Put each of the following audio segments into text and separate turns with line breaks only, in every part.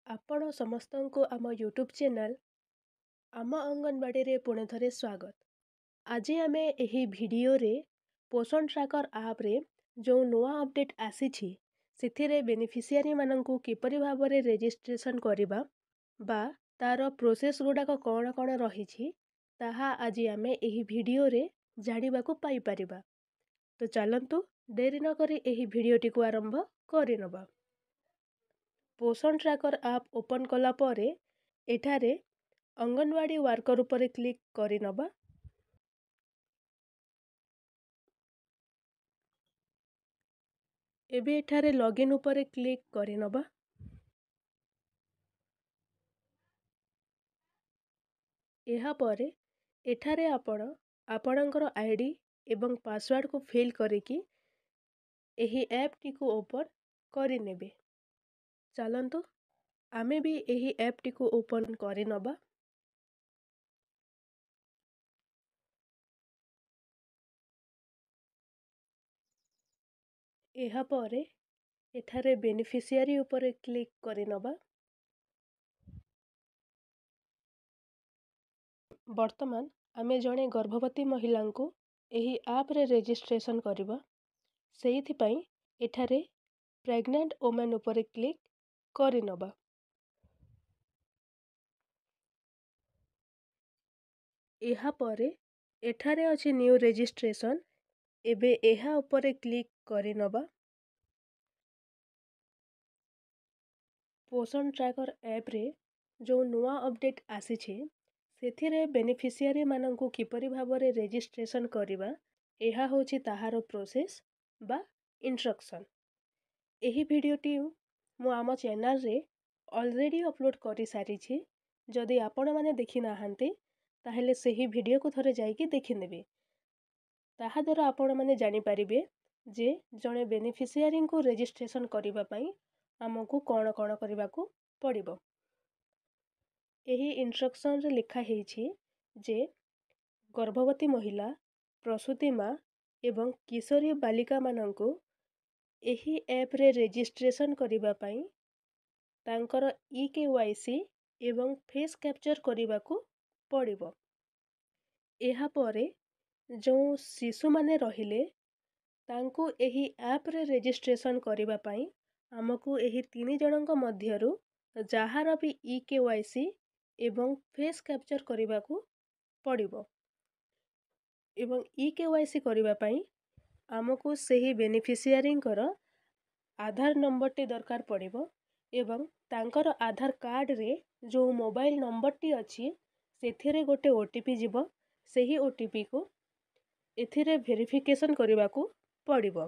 ଆପଣ ସମସ୍ତଙ୍କୁ ଆମ ୟୁଟ୍ୟୁବ୍ ଚ୍ୟାନେଲ୍ ଆମ ଅଙ୍ଗନବାଡ଼ିରେ ପୁଣି ଥରେ ସ୍ୱାଗତ। ଆଜି ଆମେ ଏହି ଭିଡ଼ିଓରେ ପୋଷଣ ଟ୍ରାକର ଆପ୍ରେ ଯେଉଁ ନୂଆ ଅପଡ଼େଟ୍ ଆସିଛି ସେଥିରେ ବେନିଫିସିଆରୀମାନଙ୍କୁ କିପରି ଭାବରେ ରେଜିଷ୍ଟ୍ରେସନ୍ କରିବା ବା ତା'ର ପ୍ରୋସେସ୍ ଗୁଡ଼ାକ କ'ଣ କ'ଣ ରହିଛି ତାହା ଆଜି ଆମେ ଏହି ଭିଡ଼ିଓରେ ଜାଣିବାକୁ ପାଇପାରିବା। ତ ଚାଲନ୍ତୁ ଡେରି ନକରି ଏହି ଭିଡ଼ିଓଟିକୁ ଆରମ୍ଭ କରିନେବା। ପୋଷଣ ଟ୍ରାକର ଆପ୍ ଓପନ୍ କଲା ପରେ ଏଠାରେ ଅଙ୍ଗନବାଡ଼ି ୱାର୍କର ଉପରେ କ୍ଲିକ୍ କରିନେବା। ଏବେ ଏଠାରେ ଲଗ୍ଇନ୍ ଉପରେ କ୍ଲିକ୍ କରିନେବା। ଏହାପରେ ଏଠାରେ ଆପଣ ଆପଣଙ୍କର ଆଇଡି ଏବଂ ପାସୱାର୍ଡ଼କୁ ଫିଲ୍ କରିକି ଏହି ଆପ୍ଟିକୁ ଓପନ୍ କରିନେବେ। ଚାଲନ୍ତୁ ଆମେ ବି ଏହି ଆପ୍ଟିକୁ ଓପନ୍ କରିନେବା। ଏହାପରେ ଏଠାରେ ବେନିଫିସିଆରୀ ଉପରେ କ୍ଲିକ୍ କରିନେବା। ବର୍ତ୍ତମାନ ଆମେ ଜଣେ ଗର୍ଭବତୀ ମହିଳାଙ୍କୁ ଏହି ଆପ୍ରେ ରେଜିଷ୍ଟ୍ରେସନ୍ କରିବା। ସେଇଥିପାଇଁ ଏଠାରେ ପ୍ରେଗନେଣ୍ଟ ଓମେନ୍ ଉପରେ କ୍ଲିକ୍ କରିନେବା। ଏହାପରେ ଏଠାରେ ଅଛି ନ୍ୟୁ ରେଜିଷ୍ଟ୍ରେସନ୍। ଏବେ ଏହା ଉପରେ କ୍ଲିକ୍ କରିନେବା। ପୋଷଣ ଟ୍ରାକର ଆପ୍ରେ ଯେଉଁ ନୂଆ ଅପଡ଼େଟ୍ ଆସିଛି ସେଥିରେ ବେନିଫିସିଆରୀମାନଙ୍କୁ କିପରି ଭାବରେ ରେଜିଷ୍ଟ୍ରେସନ୍ କରିବା ଏହା ହେଉଛି ତାହାର ପ୍ରୋସେସ୍ ବା ଇନଷ୍ଟ୍ରକ୍ସନ୍। ଏହି ଭିଡ଼ିଓଟି ମୁଁ ଆମ ଚ୍ୟାନେଲ୍ରେ ଅଲରେଡ଼ି ଅପଲୋଡ଼ କରିସାରିଛି। ଯଦି ଆପଣମାନେ ଦେଖିନାହାନ୍ତି ତାହେଲେ ସେହି ଭିଡ଼ିଓକୁ ଥରେ ଯାଇକି ଦେଖିନେବେ। ତାହାଦ୍ୱାରା ଆପଣମାନେ ଜାଣିପାରିବେ ଯେ ଜଣେ ବେନିଫିସିଆରୀଙ୍କୁ ରେଜିଷ୍ଟ୍ରେସନ୍ କରିବା ପାଇଁ ଆମକୁ କ'ଣ କ'ଣ କରିବାକୁ ପଡ଼ିବ। ଏହି ଇନଷ୍ଟ୍ରକ୍ସନ୍ରେ ଲେଖା ହେଇଛି ଯେ ଗର୍ଭବତୀ ମହିଳା, ପ୍ରସୂତି ମା ଏବଂ କିଶୋରୀ ବାଳିକାମାନଙ୍କୁ ଏହି ଆପ୍ରେ ରେଜିଷ୍ଟ୍ରେସନ୍ କରିବା ପାଇଁ ତାଙ୍କର EKYC ଏବଂ ଫେସ୍ କ୍ୟାପଚର୍ କରିବାକୁ ପଡ଼ିବ। ଏହାପରେ ଯେଉଁ ଶିଶୁମାନେ ରହିଲେ ତାଙ୍କୁ ଏହି ଆପ୍ରେ ରେଜିଷ୍ଟ୍ରେସନ୍ କରିବା ପାଇଁ ଆମକୁ ଏହି 3 ଜଣଙ୍କ ମଧ୍ୟରୁ ଯାହାର ବି EKYC ଏବଂ ଫେସ୍ କ୍ୟାପଚର୍ କରିବାକୁ ପଡ଼ିବ। ଏବଂ EKYC କରିବା ପାଇଁ ଆମକୁ ସେହି ବେନିଫିସିଆରୀଙ୍କର ଆଧାର ନମ୍ବରଟି ଦରକାର ପଡ଼ିବ ଏବଂ ତାଙ୍କର ଆଧାର କାର୍ଡ଼ରେ ଯେଉଁ ମୋବାଇଲ୍ ନମ୍ବରଟି ଅଛି ସେଥିରେ ଗୋଟେ OTP ଯିବ। ସେହି OTPକୁ ଏଥିରେ ଭେରିଫିକେସନ୍ କରିବାକୁ ପଡ଼ିବ।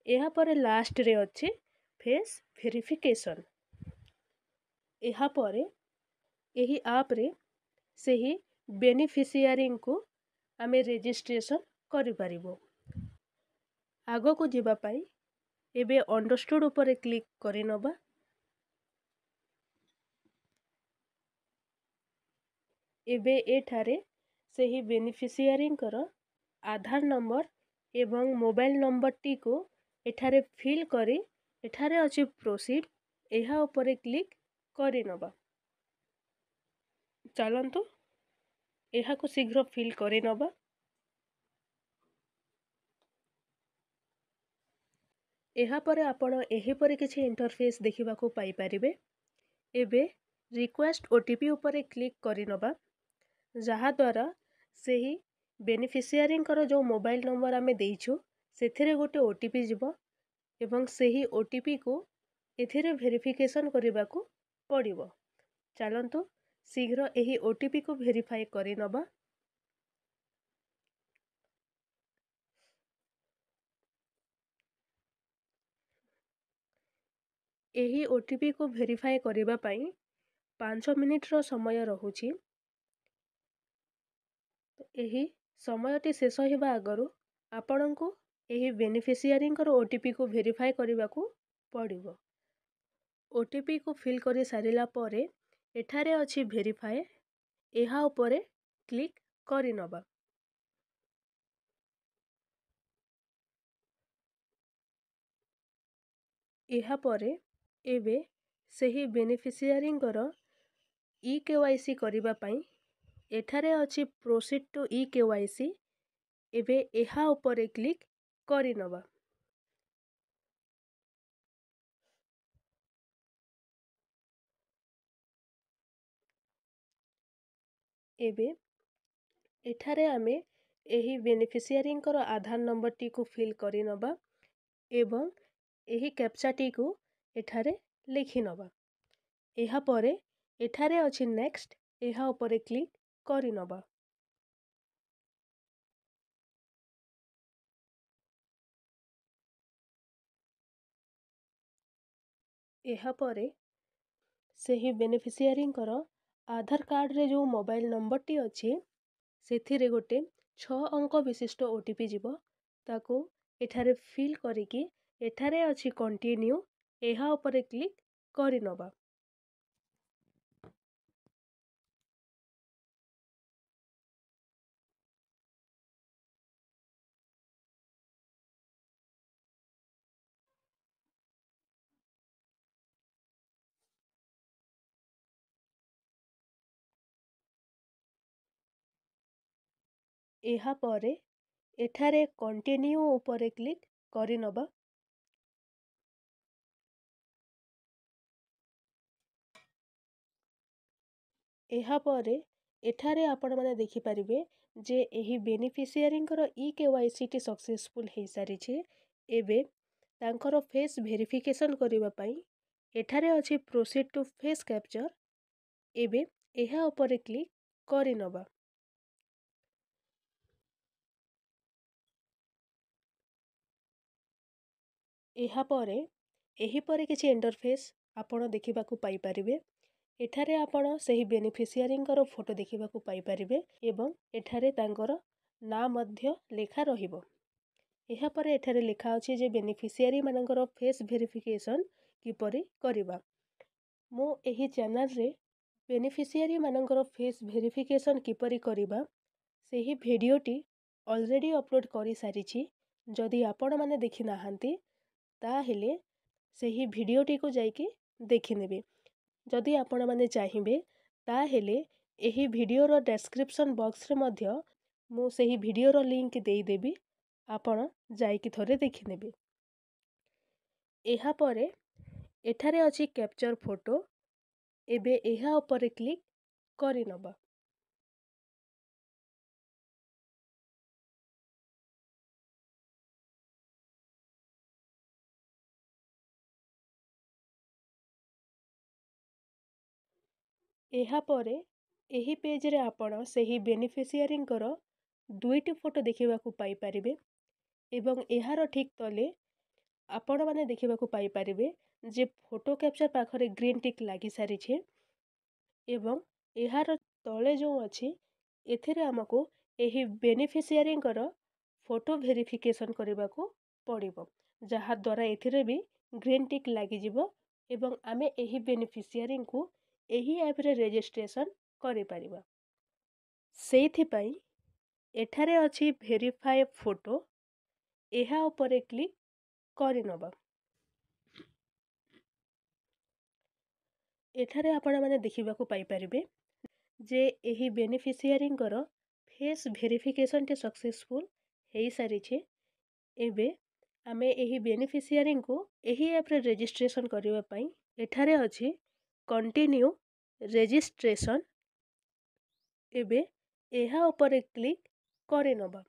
ଏହାପରେ ଲାଷ୍ଟରେ ଅଛି ଫେସ୍ ଭେରିଫିକେସନ୍। ଏହାପରେ ଏହି ଆପ୍ରେ ସେହି ବେନିଫିସିଆରୀଙ୍କୁ ଆମେ ରେଜିଷ୍ଟ୍ରେସନ୍ କରିପାରିବୁ। ଆଗକୁ ଯିବା ପାଇଁ ଏବେ ଅଣ୍ଡରଷ୍ଟୁଡ୍ ଉପରେ କ୍ଲିକ୍ କରିନେବା। ଏବେ ଏଠାରେ ସେହି ବେନିଫିସିଆରୀଙ୍କର ଆଧାର ନମ୍ବର ଏବଂ ମୋବାଇଲ୍ ନମ୍ବରଟିକୁ ଏଠାରେ ଫିଲ୍ କରି ଏଠାରେ ଅଛି ପ୍ରୋସିଡ୍, ଏହା ଉପରେ କ୍ଲିକ୍ କରିନେବା। ଚାଲନ୍ତୁ ଏହାକୁ ଶୀଘ୍ର ଫିଲ୍ କରିନେବା। ଏହାପରେ ଆପଣ ଏହିପରି କିଛି ଇଣ୍ଟରଫେସ୍ ଦେଖିବାକୁ ପାଇପାରିବେ। ଏବେ ରିକ୍ୱେଷ୍ଟ OTP ଉପରେ କ୍ଲିକ୍ କରିନେବା, ଯାହାଦ୍ୱାରା ସେହି ବେନିଫିସିଆରୀଙ୍କର ଯେଉଁ ମୋବାଇଲ୍ ନମ୍ବର ଆମେ ଦେଇଛୁ ସେଥିରେ ଗୋଟେ OTP ଯିବ ଏବଂ ସେହି OTPକୁ ଏଥିରେ ଭେରିଫିକେସନ୍ କରିବାକୁ ପଡ଼ିବ। ଚାଲନ୍ତୁ ଶୀଘ୍ର ଏହି OTPକୁ ଭେରିଫାଏ କରିନେବା। ଏହି OTPକୁ ଭେରିଫାଏ କରିବା ପାଇଁ 5 ମିନିଟ୍ର ସମୟ ରହୁଛି। ଏହି ସମୟଟି ଶେଷ ହେବା ଆଗରୁ ଆପଣଙ୍କୁ ଏହି ବେନିଫିସିଆରୀଙ୍କର OTPକୁ ଭେରିଫାଏ କରିବାକୁ ପଡ଼ିବ। OTPକୁ ଫିଲ୍ କରି ସାରିଲା ପରେ ଏଠାରେ ଅଛି ଭେରିଫାଏ, ଏହା ଉପରେ କ୍ଲିକ୍ କରିନେବା। ଏହାପରେ ଏବେ ସେହି ବେନିଫିସିଆରୀଙ୍କର ଇ-KYC କରିବା ପାଇଁ ଏଠାରେ ଅଛି ପ୍ରୋସିଡ୍ ଟୁ ଇ-KYC। ଏବେ ଏହା ଉପରେ କ୍ଲିକ୍ କରିନେବା। ଏବେ ଏଠାରେ ଆମେ ଏହି ବେନିଫିସିଆରୀଙ୍କର ଆଧାର ନମ୍ବରଟିକୁ ଫିଲ୍ କରିନେବା ଏବଂ ଏହି କ୍ୟାପ୍ଚାଟିକୁ ଏଠାରେ ଲେଖିନେବା। ଏହାପରେ ଏଠାରେ ଅଛି ନେକ୍ସଟ, ଏହା ଉପରେ କ୍ଲିକ୍ କରିନେବା। ଏହାପରେ ସେହି ବେନିଫିସିଆରୀଙ୍କର ଆଧାର କାର୍ଡ଼ରେ ଯେଉଁ ମୋବାଇଲ ନମ୍ବରଟି ଅଛି ସେଥିରେ ଗୋଟେ 6 ଅଙ୍କ ବିଶିଷ୍ଟ OTP ଯିବ। ତାକୁ ଏଠାରେ ଫିଲ୍ କରିକି ଏଠାରେ ଅଛି କଣ୍ଟିନ୍ୟୁ, ଏହା ଉପରେ କ୍ଲିକ୍ କରିନେବା। ଏହାପରେ ଏଠାରେ କଣ୍ଟିନ୍ୟୁ ଉପରେ କ୍ଲିକ୍ କରିନେବା। ଏହାପରେ ଏଠାରେ ଆପଣମାନେ ଦେଖିପାରିବେ ଯେ ଏହି ବେନିଫିସିଆରୀଙ୍କର ଇ-KYCଟି ସକ୍ସେସଫୁଲ୍ ହୋଇସାରିଛି। ଏବେ ତାଙ୍କର ଫେସ୍ ଭେରିଫିକେସନ୍ କରିବା ପାଇଁ ଏଠାରେ ଅଛି ପ୍ରୋସିଡ୍ ଟୁ ଫେସ୍ କ୍ୟାପଚର୍। ଏବେ ଏହା ଉପରେ କ୍ଲିକ୍ କରିନେବା। ଏହାପରେ ଏହିପରି କିଛି ଇଣ୍ଟରଫେସ୍ ଆପଣ ଦେଖିବାକୁ ପାଇପାରିବେ। ଏଠାରେ ଆପଣ ସେହି ବେନିଫିସିଆରୀଙ୍କର ଫଟୋ ଦେଖିବାକୁ ପାଇପାରିବେ ଏବଂ ଏଠାରେ ତାଙ୍କର ନାଁ ମଧ୍ୟ ଲେଖା ରହିବ। ଏହାପରେ ଏଠାରେ ଲେଖା ଅଛି ଯେ ବେନିଫିସିଆରୀ ମାନଙ୍କର ଫେସ୍ ଭେରିଫିକେସନ୍ କିପରି କରିବା। ମୁଁ ଏହି ଚ୍ୟାନେଲରେ ବେନିଫିସିଆରୀ ମାନଙ୍କର ଫେସ୍ ଭେରିଫିକେସନ୍ କିପରି କରିବା ସେହି ଭିଡ଼ିଓଟି ଅଲରେଡ଼ି ଅପଲୋଡ଼ କରିସାରିଛି। ଯଦି ଆପଣମାନେ ଦେଖିନାହାନ୍ତି ତାହେଲେ ସେହି ଭିଡ଼ିଓଟିକୁ ଯାଇକି ଦେଖିନେବେ। ଯଦି ଆପଣମାନେ ଚାହିଁବେ ତାହେଲେ ଏହି ଭିଡ଼ିଓର ଡେସ୍କ୍ରିପସନ୍ ବକ୍ସରେ ମଧ୍ୟ ମୁଁ ସେହି ଭିଡ଼ିଓର ଲିଙ୍କ ଦେଇଦେବି, ଆପଣ ଯାଇକି ଥରେ ଦେଖିନେବେ। ଏହାପରେ ଏଠାରେ ଅଛି କ୍ୟାପଚର୍ ଫଟୋ। ଏବେ ଏହା ଉପରେ କ୍ଲିକ୍ କରିନେବା। ଏହାପରେ ଏହି ପେଜରେ ଆପଣ ସେହି ବେନିଫିସିଆରୀଙ୍କର 2ଟି ଫଟୋ ଦେଖିବାକୁ ପାଇପାରିବେ ଏବଂ ଏହାର ଠିକ୍ ତଳେ ଆପଣମାନେ ଦେଖିବାକୁ ପାଇପାରିବେ ଯେ ଫଟୋ କ୍ୟାପଚର୍ ପାଖରେ ଗ୍ରୀନ୍ ଟିକ୍ ଲାଗିସାରିଛି ଏବଂ ଏହାର ତଳେ ଯେଉଁ ଅଛି ଏଥିରେ ଆମକୁ ଏହି ବେନିଫିସିଆରୀଙ୍କର ଫଟୋ ଭେରିଫିକେସନ୍ କରିବାକୁ ପଡ଼ିବ, ଯାହାଦ୍ୱାରା ଏଥିରେ ବି ଗ୍ରୀନ୍ ଟିକ୍ ଲାଗିଯିବ ଏବଂ ଆମେ ଏହି ବେନିଫିସିଆରୀଙ୍କୁ ଏହି ଆପ୍ରେ ରେଜିଷ୍ଟ୍ରେସନ୍ କରିପାରିବା। ସେଇଥିପାଇଁ ଏଠାରେ ଅଛି ଭେରିଫାଏ ଫଟୋ, ଏହା ଉପରେ କ୍ଲିକ୍ କରିନେବା। ଏଠାରେ ଆପଣମାନେ ଦେଖିବାକୁ ପାଇପାରିବେ ଯେ ଏହି ବେନିଫିସିଆରୀଙ୍କର ଫେସ୍ ଭେରିଫିକେସନ୍ଟି ସକ୍ସେସଫୁଲ୍ ହୋଇସାରିଛି। ଏବେ ଆମେ ଏହି ବେନିଫିସିଆରୀଙ୍କୁ ଏହି ଆପ୍ରେ ରେଜିଷ୍ଟ୍ରେସନ୍ କରିବା ପାଇଁ ଏଠାରେ ଅଛି କଣ୍ଟିନ୍ୟୁ ରେଜିଷ୍ଟ୍ରେସନ୍। ଏବେ ଏହା ଉପରେ କ୍ଲିକ୍ କରିନେବା।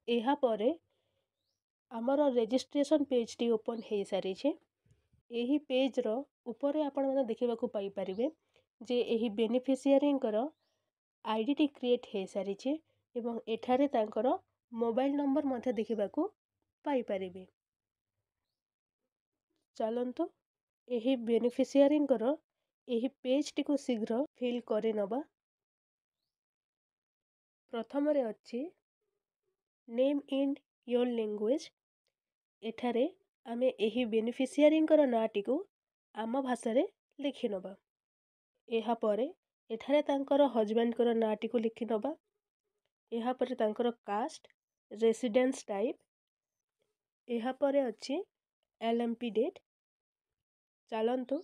ଏହାପରେ ଆମର ରେଜିଷ୍ଟ୍ରେସନ୍ ପେଜ୍ଟି ଓପନ୍ ହୋଇସାରିଛି। ଏହି ପେଜ୍ର ଉପରେ ଆପଣମାନେ ଦେଖିବାକୁ ପାଇପାରିବେ ଯେ ଏହି ବେନିଫିସିଆରୀଙ୍କର ଆଇଡ଼ିଟି କ୍ରିଏଟ୍ ହୋଇସାରିଛି ଏବଂ ଏଠାରେ ତାଙ୍କର ମୋବାଇଲ ନମ୍ବର ମଧ୍ୟ ଦେଖିବାକୁ ପାଇପାରିବେ। ଚାଲନ୍ତୁ ଏହି ବେନିଫିସିଆରୀଙ୍କର ଏହି ପେଜ୍ଟିକୁ ଶୀଘ୍ର ଫିଲ୍ କରିନେବା। ପ୍ରଥମରେ ଅଛି ନେମ୍ ଇନ୍ ୟୋର୍ ଲାଙ୍ଗୁଏଜ୍। ଏଠାରେ ଆମେ ଏହି ବେନିଫିସିଆରୀଙ୍କର ନାଁଟିକୁ ଆମ ଭାଷାରେ ଲେଖିନେବା। ଏହାପରେ ଏଠାରେ ତାଙ୍କର ହଜବ୍ୟାଣ୍ଡଙ୍କର ନାଁଟିକୁ ଲେଖିନେବା। ଏହାପରେ ତାଙ୍କର କାଷ୍ଟ रेसिडेंस टाइप, यहाँ पर अच्छी LMP डेट। चलतु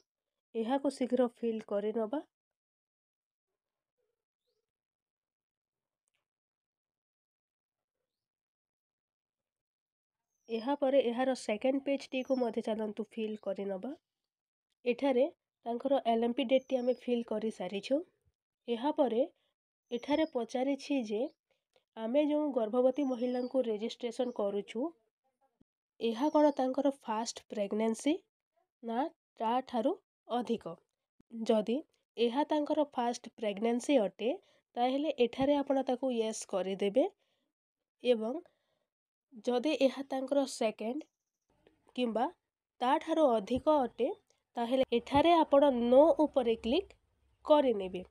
यहाँ को शीघ्र फिल करनबा। यहाँ पर यार सेकेंड पेज टी को मध्य चलतु फिल करनबा। एठारे तांकर LMP डेट टी आमे फिल कर सारिछु। यहाँ पर एठारे पचारि जे आमे जो गर्भवती महिला को रजिस्ट्रेशन करूछु यहाँ कौन तांकर फास्ट प्रेगनेंसी ना ता ठारू अधिक। जदि यह तांकर फास्ट प्रेगनेंसी अटे ताहेले एठारे आपण ताकू येस करदेबे एवं जदि यह तांकर सेकेंड किंबा ता ठारू अधिक अटे ताहेले एठारे आपण नो उपरे क्लिक करिनेबे।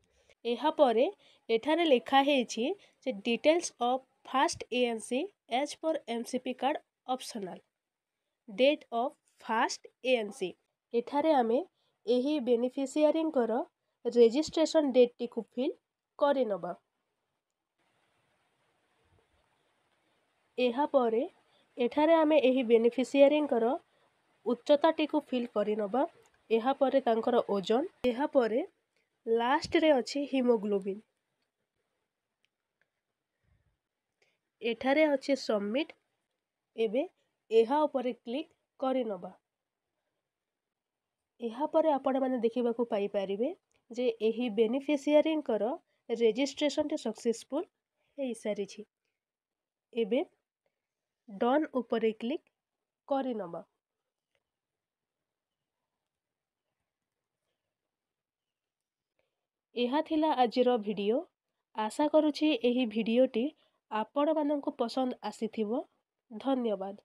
यहाँ परे एठारे लिखा हेछि जे details of first ANC as पर MCP card optional date of first ANC। एठारे आमे एही बेनिफिशियरी रेजिस्ट्रेशन डेट टी को फिल करनबा। यहाँ पर एठारे आमे एही बेनिफिशियरी उच्चता टी को फिल करनबा। यहाँ पर तांकर ओजन, यहाँ पर लास्ट रे अछि हीमोग्लोबिन। एठारे अछि सबमिट। एबे एहा ऊपर क्लिक करनबा। यहाँ पर आपण माने देखिबा को पाई परिबे जे एही बेनिफिशियरी रेजिस्ट्रेशन टे सक्सेसफुल हे सारिछि। एबे डन ऊपर क्लिक करनबा। यह थिला आजिर वीडियो। आशा करुछि एही वीडियोटी आपण माननकु पसंद आसीथिबो। धन्यवाद।